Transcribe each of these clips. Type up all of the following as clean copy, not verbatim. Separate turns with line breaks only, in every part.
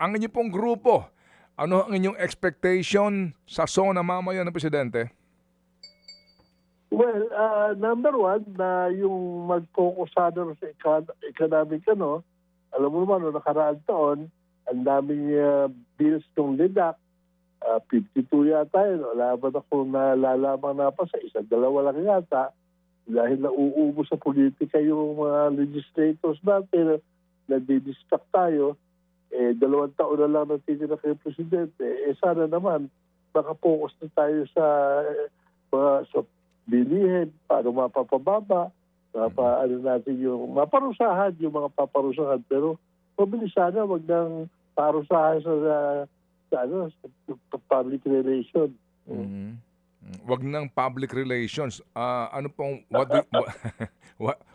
ang inyong pong grupo, ano ang inyong expectation sa SONA mamaya ng Presidente?
Well, number one, na yung mag-focus sana sa economic, alam mo naman, no, nakaraang taon, ang daming bills ng LIDAC, 52 yata yun. Wala ba ako nalalaman na pa sa isa, dalawa lang yata, dahil nauubos sa politika yung mga legislators natin, nadidistract tayo, 2 taon na lang natitira kay Presidente. Sana naman, makapokus na tayo sa mga bilihin, paano mapapababa, natin yung maparusahan, yung mga paparusahan. Pero mabilis sana, wag nang parusahan sa public relation.
Wag ng public relations. Ano pong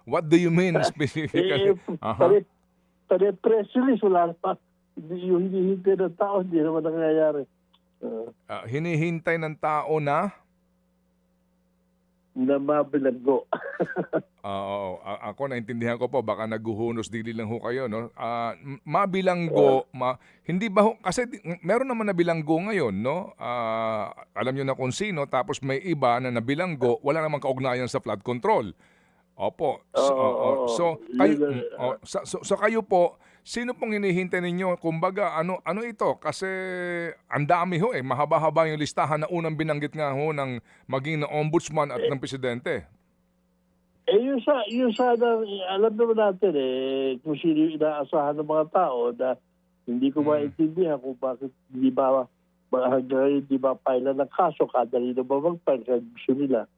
what do you mean specifically?
Press release, wala pa. Yung hinihintay ng tao, hindi naman nangyayari.
Hinihintay ng tao na?
Na mabilanggo.
Oo, ako naintindihan ko po, baka naguhunos dili lang ho kayo, no? Mabilanggo, hindi ba ho, kasi meron naman na bilanggo ngayon, no? Alam niyo na kung sino, tapos may iba na nabilanggo, wala namang kaugnayan sa flood control. Opo. So kayo po, sino pong hinihintay ninyo? Kumbaga, ano ito? Kasi ang dami ho mahaba-haba yung listahan na unang binanggit nga ho ng maging na ombudsman at ng presidente.
Yung sana, alam naman natin kung sino yung inaasahan ng mga tao na hindi ko maintindihan kung bakit hindi ba pila ng kaso, kada rin ba mag-file kaya gusto nila.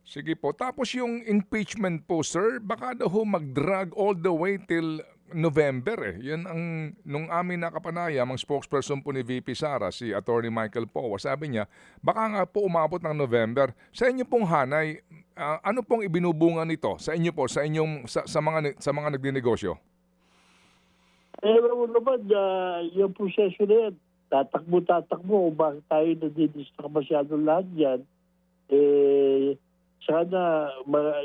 Sige po. Tapos yung impeachment po, sir, baka daw ho mag-drag all the way till November Yan ang, nung amin nakapanayam, ang spokesperson po ni VP Sara, si Attorney Michael Powa, sabi niya, baka nga po umabot ng November. Sa inyo pong hanay, ano pong ibinubunga nito? Sa inyo po, sa mga nagdinegosyo?
Alam mo naman, yung proseso na yan, tatakbo, bakit tayo nadidistract masyadong lahat yan, sana,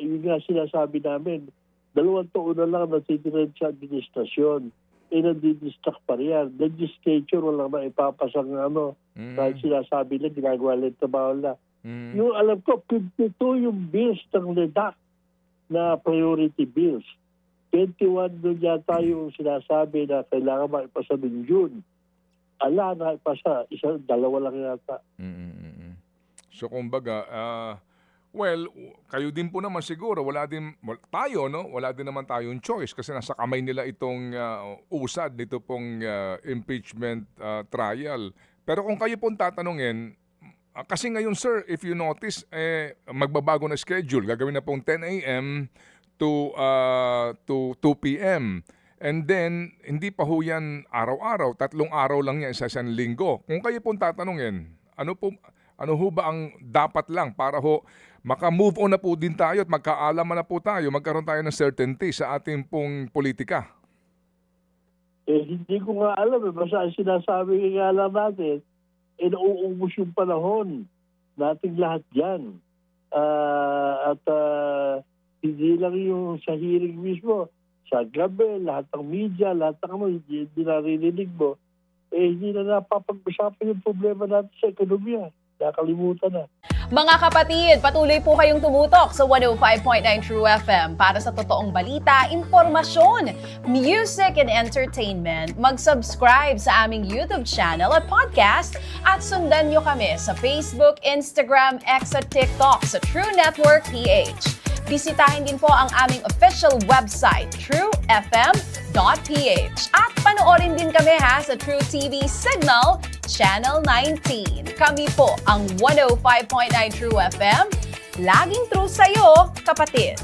yun nga sinasabi namin, 2 taon na lang natitira sa administrasyon. Nadidistract pa rin yan. Legislature, walang maipapasang kahit sinasabi na, ginagawa lang trabaho na. Yung alam ko, 52 yung bills ng LEDAC na priority bills. 21 doon yata yung sinasabi na kailangan maipasa ng June. Na ipasa, 2 lang yata.
So, kumbaga, well, kayo din po naman siguro, wala din naman tayong choice kasi nasa kamay nila itong usad nito pong impeachment trial. Pero kung kayo pong tatanungin, kasi ngayon sir, if you notice, magbabago na schedule. Gagawin na pong 10 a.m. to 2 p.m. And then, hindi pa ho yan araw-araw, 3 araw lang yan sa isang linggo. Kung kayo pong tatanungin, ano ho ba ang dapat lang para ho maka-move on na po din tayo at magkaalaman na po tayo, magkaroon tayo ng certainty sa ating pong politika?
Hindi ko nga alam. Basta sinasabi nga lang natin, nauubos yung panahon nating lahat dyan. Hindi lang yung sa hearing mismo, sa gabi, lahat ng media, lahat ng hindi naririnig mo, hindi na napapag-usapan yung problema natin sa ekonomiya. Nakalimutan na.
Mga kapatid, patuloy po kayong tumutok sa 105.9 True FM para sa totoong balita, impormasyon, music and entertainment. Mag-subscribe sa aming YouTube channel at podcast at sundan nyo kami sa Facebook, Instagram, X at TikTok sa True Network PH. Bisitahin din po ang aming official website, truefm.ph. At panoorin din kami sa True TV Signal, Channel 19. Kami po ang 105.9 True FM. Laging true sa'yo, kapatid.